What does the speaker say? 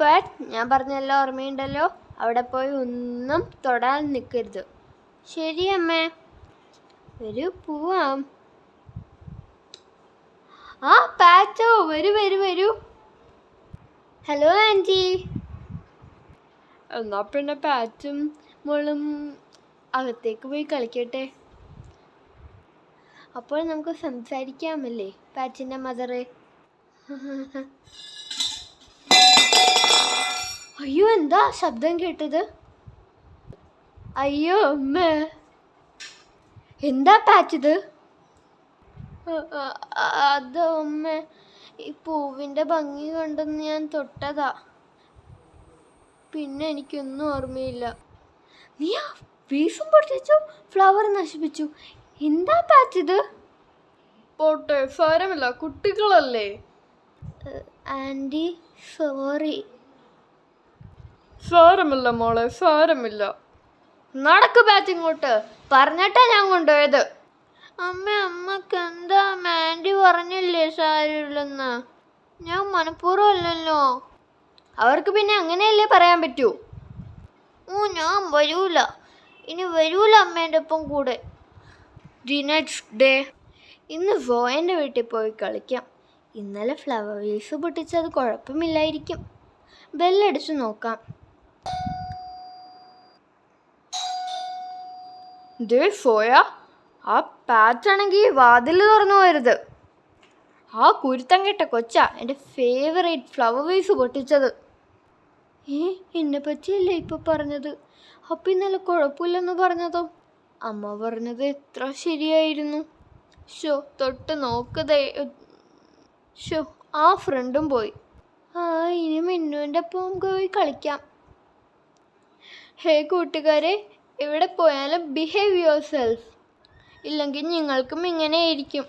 But ഞാൻ പറഞ്ഞല്ലോ, ഓർമ്മയുണ്ടല്ലോ, അവിടെ പോയി ഒന്നും തൊടാൻ നിൽക്കരുത്. ശരി അമ്മേ. വരൂ, പോവാം. ആ പാച്ചോ, വരൂ വരൂ വരൂ. Hello aunty. എന്നാ പിന്നെ പാച്ചും മോളും അകത്തേക്ക് പോയി കളിക്കട്ടെ. അപ്പോൾ നമുക്ക് സംസാരിക്കാമല്ലേ പാച്ചിൻ്റെ മദറ്? അയ്യോ, എന്താ ശബ്ദം കേട്ടത്? അയ്യോ അമ്മ, എന്താ പാച്ചത്? അത് അമ്മ, ഈ പൂവിൻ്റെ ഭംഗി കണ്ടെന്ന് ഞാൻ തൊട്ടതാ. പിന്നെ എനിക്കൊന്നും ഓർമ്മയില്ല. നീ ആ വീസും പൊട്ടിച്ചു, ഫ്ലവർ നശിപ്പിച്ചു. എന്താ പാച്ചത്? പോട്ടെ, സാരമില്ല, കുട്ടികളല്ലേ. Aunty sorry. സാരമില്ല മോളെ, സാരമില്ല. നടക്ക് പാച്ച് ഇങ്ങോട്ട്. പറഞ്ഞിട്ടാ ഞാൻ കൊണ്ടുപോയത്. അമ്മക്ക് എന്താ? ആൻറ്റി പറഞ്ഞില്ലേ സാരമില്ലെന്ന്? ഞാൻ മനഃപൂർവ്വം അല്ലല്ലോ. അവർക്ക് പിന്നെ അങ്ങനെയല്ലേ പറയാൻ പറ്റൂ. ഞാൻ വരൂല, ഇനി വരൂല അമ്മേൻ്റെ ഒപ്പം കൂടെ. The next day. ഇന്ന് സോയൻ്റെ വീട്ടിൽ പോയി കളിക്കാം. ഇന്നലെ ഫ്ലവർ വേസ് പൊട്ടിച്ചത് കുഴപ്പമില്ലായിരിക്കും. ബെല്ലടിച്ചു നോക്കാം. ദേ സോയ, ആ പാച്ചാണെങ്കിൽ വാതിൽ തുറന്നു പോരുത്. ആ കുരുത്തം കെട്ട കൊച്ചാ എൻ്റെ ഫേവറേറ്റ് ഫ്ലവർ വേസ് പൊട്ടിച്ചത്. എന്നെ പറ്റിയല്ലേ ഇപ്പം പറഞ്ഞത്? അപ്പം ഇന്നലെ കുഴപ്പമില്ലെന്ന് പറഞ്ഞതോ? അമ്മ പറഞ്ഞത് എത്ര ശരിയായിരുന്നു. തൊട്ട് നോക്കതേ. ആ ഫ്രണ്ടും പോയി. ഇനി മിന്നുവിൻ്റെ ഒപ്പം പോയി കളിക്കാം. ഹേ കൂട്ടുകാരെ, എവിടെ പോയാലും ബിഹേവ് യുവർ സെൽഫ്, ഇല്ലെങ്കിൽ നിങ്ങൾക്കും ഇങ്ങനെയായിരിക്കും.